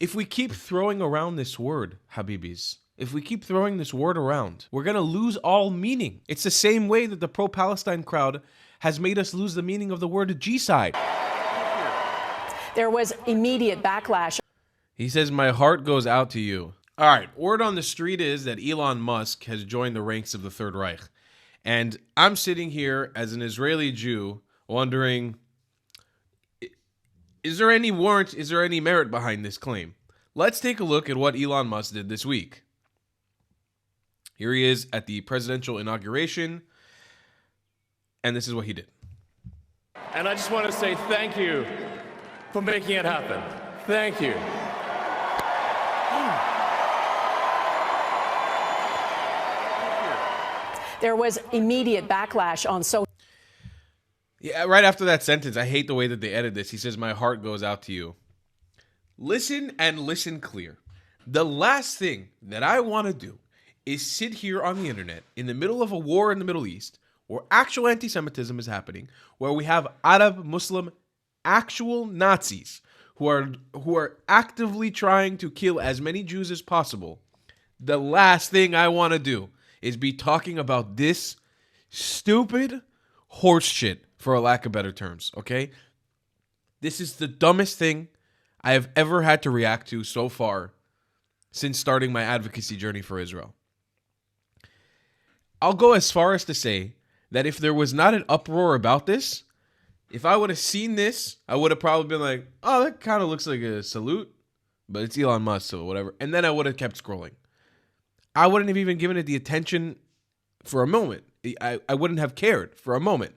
If we keep throwing around this word, habibis, if we keep throwing this word around, we're going to lose all meaning. It's the same way that the pro-Palestine crowd has made us lose the meaning of the word G-side. There was immediate backlash. He says, my heart goes out to you. All right, word on the street is that Elon Musk has joined the ranks of the Third Reich. And I'm sitting here as an Israeli Jew wondering, is there any warrant, is there any merit behind this claim? Let's take a look at what Elon Musk did this week. Here he is at the presidential inauguration, and this is what he did. And I just want to say thank you for making it happen. Thank you. There was immediate backlash on social. Yeah, right after that sentence, I hate the way that they edit this. He says, my heart goes out to you. Listen and listen clear. The last thing that I want to do is sit here on the internet in the middle of a war in the Middle East where actual anti-Semitism is happening, where we have Arab Muslim actual Nazis who are actively trying to kill as many Jews as possible. The last thing I want to do is be talking about this stupid horse shit, for a lack of better terms, okay? This is the dumbest thing I have ever had to react to so far since starting my advocacy journey for Israel. I'll go as far as to say that if there was not an uproar about this, if I would have seen this, I would have probably been like, oh, that kind of looks like a salute, but it's Elon Musk, so whatever. And then I would have kept scrolling. I wouldn't have even given it the attention for a moment. I wouldn't have cared for a moment.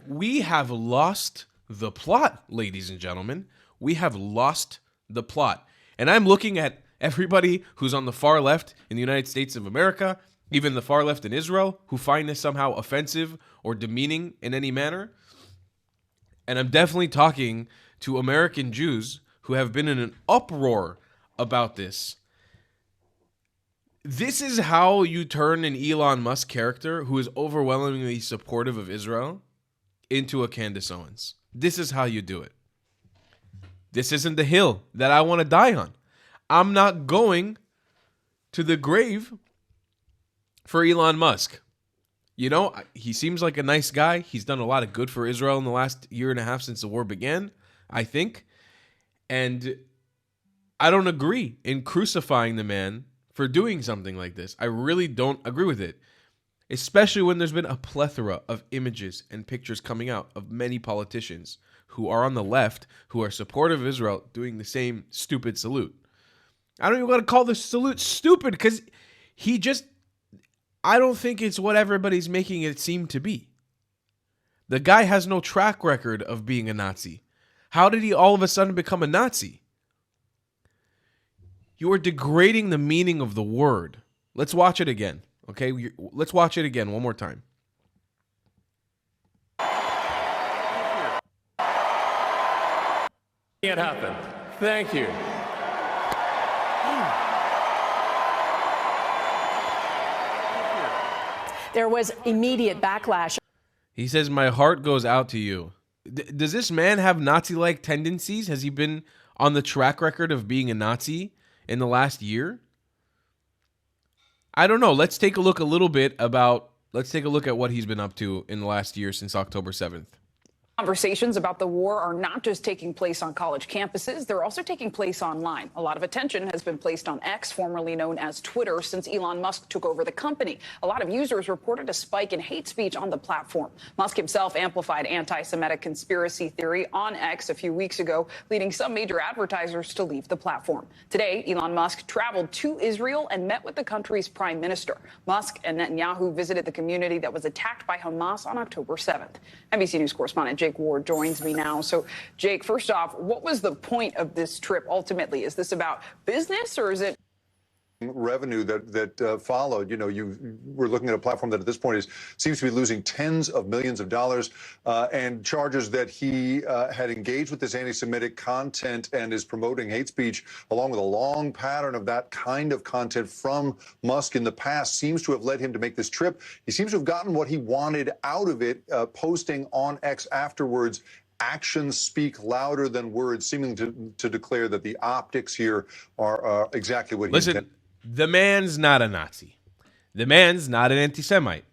We have lost the plot, ladies and gentlemen. We have lost the plot. And I'm looking at everybody who's on the far left in the United States of America, even the far left in Israel, who find this somehow offensive or demeaning in any manner. And I'm definitely talking to American Jews who have been in an uproar about this. This is how you turn an Elon Musk character who is overwhelmingly supportive of Israel into a Candace Owens. This is how you do it. This isn't the hill that I want to die on. I'm not going to the grave for Elon Musk. You know, he seems like a nice guy. He's done a lot of good for Israel in the last year and a half since the war began, I think. And I don't agree in crucifying the man for doing something like this. I really don't agree with it, especially when there's been a plethora of images and pictures coming out of many politicians who are on the left, who are supportive of Israel, doing the same stupid salute. I don't even want to call the salute stupid because I don't think it's what everybody's making it seem to be. The guy has no track record of being a Nazi. How did he all of a sudden become a Nazi? You are degrading the meaning of the word. Let's watch it again, okay? Let's watch it again one more time. It happened. Thank you. There was immediate backlash. He says, my heart goes out to you. Does this man have Nazi-like tendencies? Has he been on the track record of being a Nazi in the last year? I don't know. Let's take a look at what he's been up to in the last year since October 7th. Conversations about the war are not just taking place on college campuses, they're also taking place online. A lot of attention has been placed on X, formerly known as Twitter, since Elon Musk took over the company. A lot of users reported a spike in hate speech on the platform. Musk himself amplified anti-Semitic conspiracy theory on X a few weeks ago, leading some major advertisers to leave the platform. Today, Elon Musk traveled to Israel and met with the country's prime minister. Musk and Netanyahu visited the community that was attacked by Hamas on October 7th. NBC News correspondent Jake Ward joins me now. So, Jake, first off, what was the point of this trip ultimately? Is this about business or is it revenue that followed? You know, we're looking at a platform that at this point seems to be losing tens of millions of dollars, and charges that he had engaged with this anti-Semitic content and is promoting hate speech, along with a long pattern of that kind of content from Musk in the past, seems to have led him to make this trip. He seems to have gotten what he wanted out of it, posting on X afterwards actions speak louder than words, seeming to declare that the optics here are exactly what he Listen, intended. the man's not a Nazi. The man's not an anti-Semite.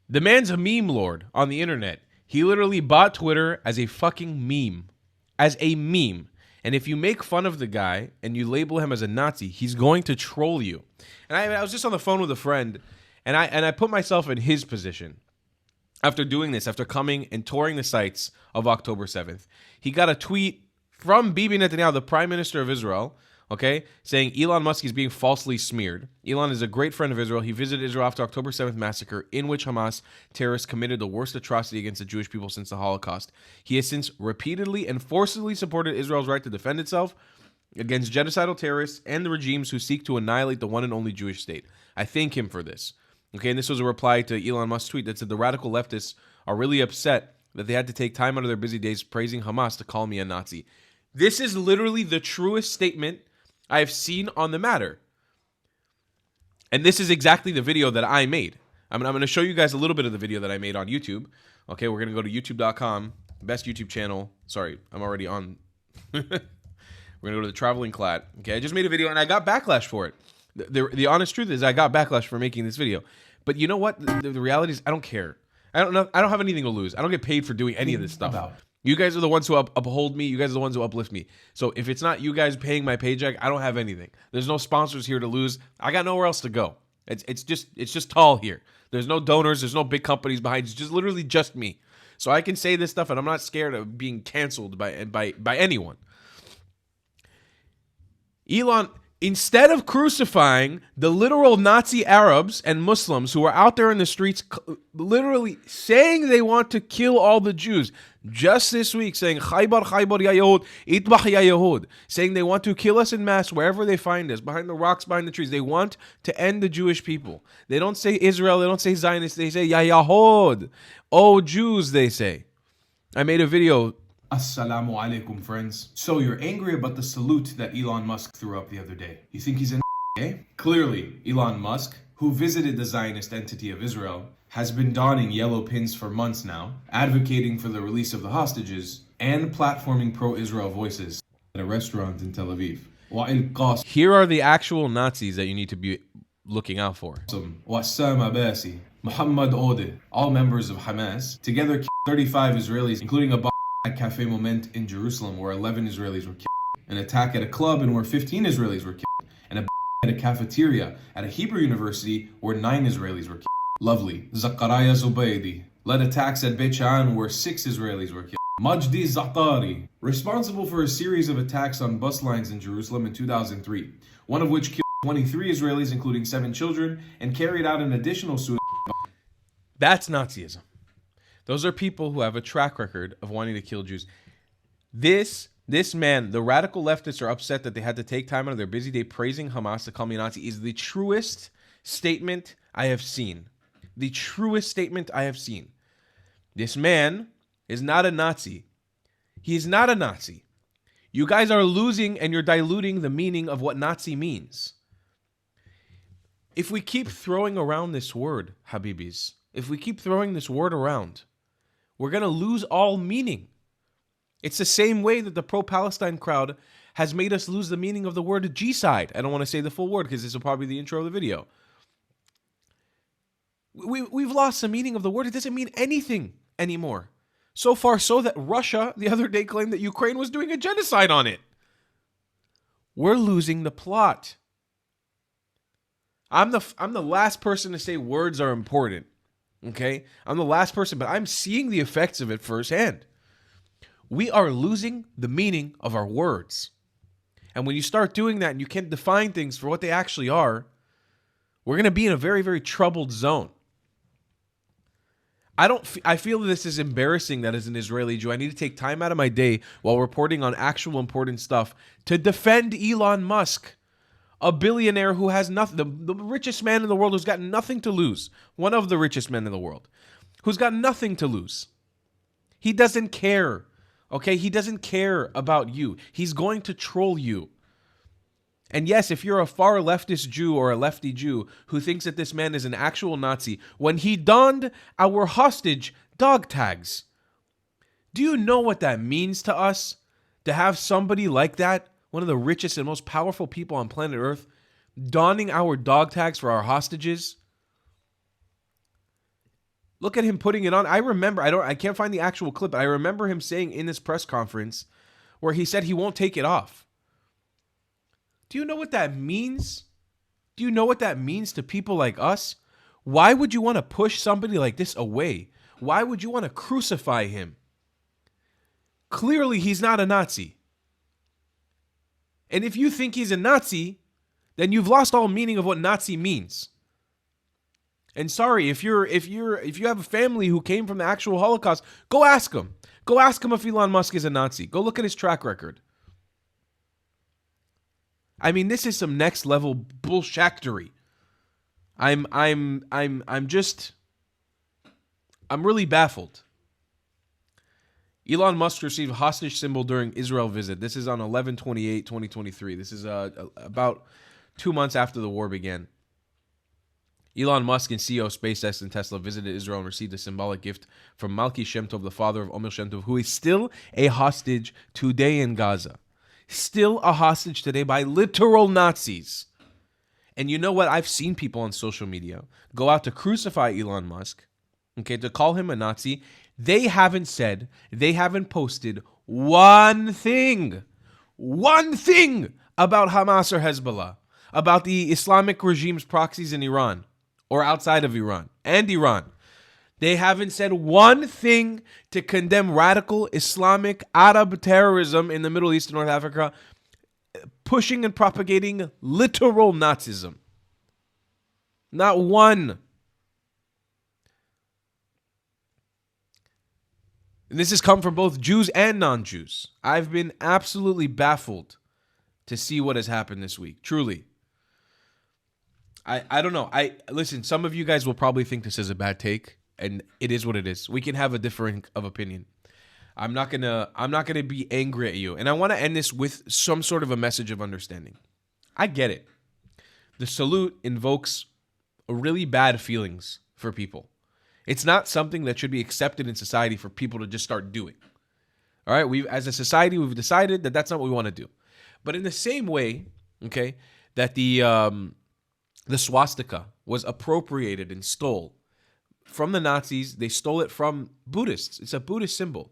The man's a meme lord on the internet. He literally bought Twitter as a fucking meme. As a meme. And if you make fun of the guy and you label him as a Nazi, he's going to troll you. And I was just on the phone with a friend, and I put myself in his position. After doing this, after coming and touring the sites of October 7th, he got a tweet from Bibi Netanyahu, the Prime Minister of Israel, okay, saying Elon Musk is being falsely smeared. Elon is a great friend of Israel. He visited Israel after October 7th massacre, in which Hamas terrorists committed the worst atrocity against the Jewish people since the Holocaust. He has since repeatedly and forcibly supported Israel's right to defend itself against genocidal terrorists and the regimes who seek to annihilate the one and only Jewish state. I thank him for this. Okay, and this was a reply to Elon Musk's tweet that said the radical leftists are really upset that they had to take time out of their busy days praising Hamas to call me a Nazi. This is literally the truest statement I have seen on the matter. And this is exactly the video that I made. I'm going to show you guys a little bit of the video that I made on YouTube. Okay, we're going to go to youtube.com, best YouTube channel. Sorry, I'm already on. We're going to go to the Traveling Clad. Okay, I just made a video and I got backlash for it. The honest truth is I got backlash for making this video. But you know what? The reality is I don't care. I don't know. I don't have anything to lose. I don't get paid for doing any of this stuff. You guys are the ones who uphold me. You guys are the ones who uplift me. So if it's not you guys paying my paycheck, I don't have anything. There's no sponsors here to lose. I got nowhere else to go. It's just tall here. There's no donors. There's no big companies behind. It's just literally just me. So I can say this stuff, and I'm not scared of being canceled by anyone. Elon, instead of crucifying the literal Nazi Arabs and Muslims who are out there in the streets literally saying they want to kill all the Jews, just this week saying Khaybar Khaybar ya Yahud, Itbah ya Yahud, saying they want to kill us in mass wherever they find us, behind the rocks, behind the trees. They want to end the Jewish people. They don't say Israel, they don't say Zionists, they say Ya Yahud. Oh Jews, they say. I made a video. Assalamu alaikum, friends. So you're angry about the salute that Elon Musk threw up the other day. You think he's an eh? Clearly, Elon Musk, who visited the Zionist entity of Israel, has been donning yellow pins for months now, advocating for the release of the hostages, and platforming pro-Israel voices at a restaurant in Tel Aviv. Here are the actual Nazis that you need to be looking out for. Wassam Abbasi, Muhammad Odeh, all members of Hamas, together killed 35 Israelis, including a at Cafe Moment in Jerusalem where 11 Israelis were killed, an attack at a club and where 15 Israelis were killed, and a at a cafeteria at a Hebrew university where 9 Israelis were killed. Lovely. Zakaria Zubaydi led attacks at Beit Sha'an where 6 Israelis were killed. Majdi Zatari, responsible for a series of attacks on bus lines in Jerusalem in 2003, one of which killed 23 Israelis including 7 children and carried out an additional suicide. That's Nazism. Those are people who have a track record of wanting to kill Jews. This man, the radical leftists are upset that they had to take time out of their busy day praising Hamas to call me a Nazi, is the truest statement I have seen. The truest statement I have seen. This man is not a Nazi. He is not a Nazi. You guys are losing and you're diluting the meaning of what Nazi means. If we keep throwing around this word, Habibis, if we keep throwing this word around, we're going to lose all meaning. It's the same way that the pro-Palestine crowd has made us lose the meaning of the word G-side. I don't want to say the full word because this will probably be the intro of the video. We've lost the meaning of the word. It doesn't mean anything anymore. So far so that Russia the other day claimed that Ukraine was doing a genocide on it. We're losing the plot. I'm the last person to say words are important. Okay? I'm the last person, but I'm seeing the effects of it firsthand. We are losing the meaning of our words. And when you start doing that and you can't define things for what they actually are, we're going to be in a very, very troubled zone. I feel this is embarrassing that as an Israeli Jew, I need to take time out of my day while reporting on actual important stuff to defend Elon Musk, a billionaire who has nothing, the richest man in the world who's got nothing to lose, one of the richest men in the world, who's got nothing to lose. He doesn't care, okay? He doesn't care about you. He's going to troll you. And yes, if you're a far leftist Jew or a lefty Jew who thinks that this man is an actual Nazi, when he donned our hostage dog tags, Do you know what that means to us? To have somebody like that, one of the richest and most powerful people on planet Earth, donning our dog tags for our hostages? Look at him putting it on. I remember, I can't find the actual clip, but I remember him saying in this press conference where he said he won't take it off. Do you know what that means? Do you know what that means to people like us? Why would you want to push somebody like this away? Why would you want to crucify him? Clearly, he's not a Nazi. And if you think he's a Nazi, then you've lost all meaning of what Nazi means. And sorry, if you have a family who came from the actual Holocaust, go ask them. Go ask him if Elon Musk is a Nazi. Go look at his track record. I mean, this is some next level bullshackery. I'm really baffled. Elon Musk received hostage symbol during Israel visit. This is on 11/28/2023. This is about 2 months after the war began. Elon Musk and CEO of SpaceX and Tesla visited Israel and received a symbolic gift from Malki Shem Tov, the father of Omer Shem Tov, who is still a hostage today in Gaza. Still a hostage today by literal Nazis. And you know what? I've seen people on social media go out to crucify Elon Musk, okay, to call him a Nazi. They haven't posted one thing about Hamas or Hezbollah, about the Islamic regime's proxies in Iran or outside of Iran and Iran. They haven't said one thing to condemn radical Islamic Arab terrorism in the Middle East and North Africa, pushing and propagating literal Nazism. Not one. And this has come from both Jews and non-Jews. I've been absolutely baffled to see what has happened this week. Truly. I don't know. Listen, some of you guys will probably think this is a bad take, and it is what it is. We can have a differing of opinion. I'm not gonna be angry at you. And I want to end this with some sort of a message of understanding. I get it. The salute invokes really bad feelings for people. It's not something that should be accepted in society for people to just start doing. All right, as a society, we've decided that that's not what we want to do. But in the same way, okay, that the swastika was appropriated and stole from the Nazis, they stole it from Buddhists. It's a Buddhist symbol.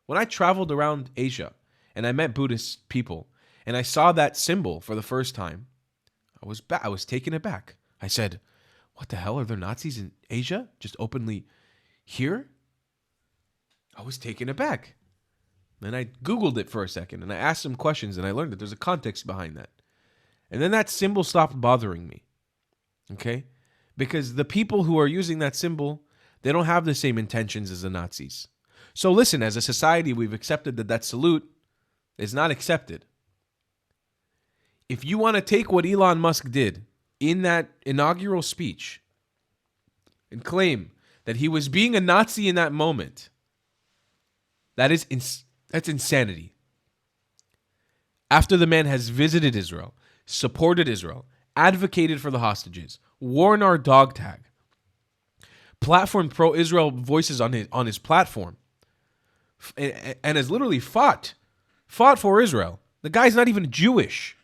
When I traveled around Asia and I met Buddhist people and I saw that symbol for the first time, I was taken aback. I said, what the hell, are there Nazis in Asia just openly here? I was taken aback. Then I Googled it for a second and I asked some questions and I learned that there's a context behind that. And then that symbol stopped bothering me. Okay? Because the people who are using that symbol, they don't have the same intentions as the Nazis. So listen, as a society, we've accepted that salute is not accepted. If you want to take what Elon Musk did in that inaugural speech and claim that he was being a Nazi in that moment, that's insanity. After the man has visited Israel, supported Israel, advocated for the hostages, worn our dog tag, platformed pro-Israel voices on his platform, and has literally fought for Israel. The guy's not even Jewish.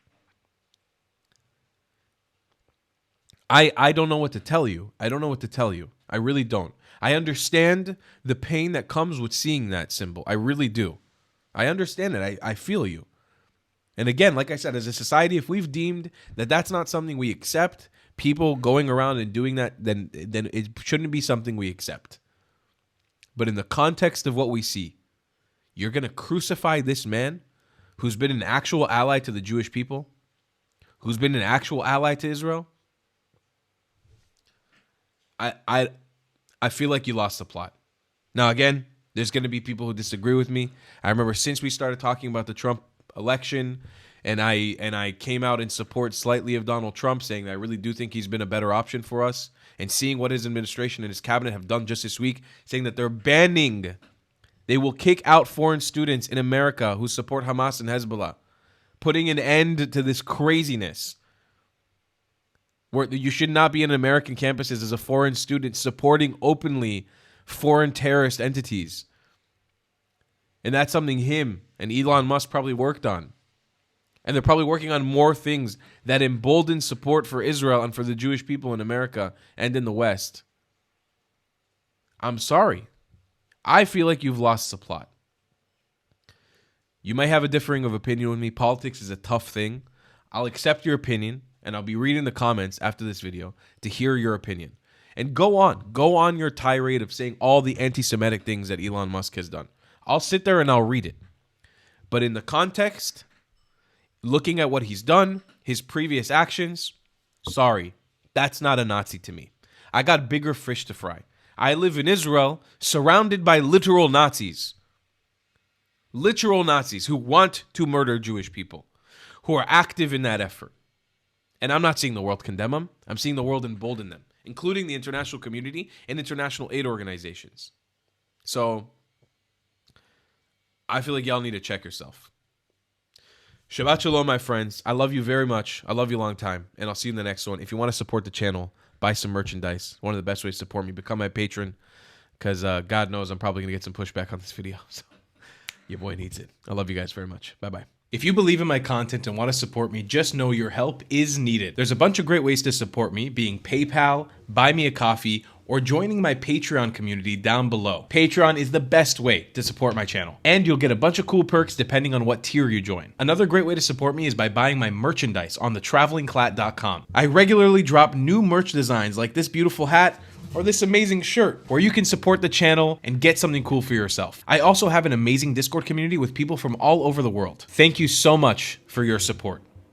I don't know what to tell you. I don't know what to tell you. I really don't. I understand the pain that comes with seeing that symbol. I really do. I understand it. I feel you. And again, like I said, as a society, if we've deemed that that's not something we accept, people going around and doing that, then it shouldn't be something we accept. But in the context of what we see, you're going to crucify this man who's been an actual ally to the Jewish people, who's been an actual ally to Israel? I feel like you lost the plot. Now, again, there's going to be people who disagree with me. I remember since we started talking about the Trump election, and I came out in support slightly of Donald Trump, saying that I really do think he's been a better option for us, and seeing what his administration and his cabinet have done just this week, saying that they will kick out foreign students in America who support Hamas and Hezbollah, putting an end to this craziness where you should not be in American campuses as a foreign student supporting openly foreign terrorist entities. And that's something him and Elon Musk probably worked on. And they're probably working on more things that embolden support for Israel and for the Jewish people in America and in the West. I'm sorry. I feel like you've lost the plot. You might have a differing of opinion with me. Politics is a tough thing. I'll accept your opinion, and I'll be reading the comments after this video to hear your opinion. And go on your tirade of saying all the anti-Semitic things that Elon Musk has done. I'll sit there and I'll read it. But in the context, looking at what he's done, his previous actions, sorry, that's not a Nazi to me. I got bigger fish to fry. I live in Israel, surrounded by literal Nazis. Literal Nazis who want to murder Jewish people, who are active in that effort. And I'm not seeing the world condemn them. I'm seeing the world embolden them, including the international community and international aid organizations. So I feel like y'all need to check yourself. Shabbat shalom, my friends. I love you very much. I love you a long time. And I'll see you in the next one. If you want to support the channel, buy some merchandise. One of the best ways to support me. Become my patron. Because God knows I'm probably going to get some pushback on this video. So your boy needs it. I love you guys very much. Bye-bye. If you believe in my content and want to support me, just know your help is needed. There's a bunch of great ways to support me, being PayPal, Buy Me a Coffee, or joining my Patreon community down below. Patreon is the best way to support my channel, and you'll get a bunch of cool perks depending on what tier you join. Another great way to support me is by buying my merchandise on thetravelingclat.com. I regularly drop new merch designs like this beautiful hat, or this amazing shirt, where you can support the channel and get something cool for yourself. I also have an amazing Discord community with people from all over the world. Thank you so much for your support.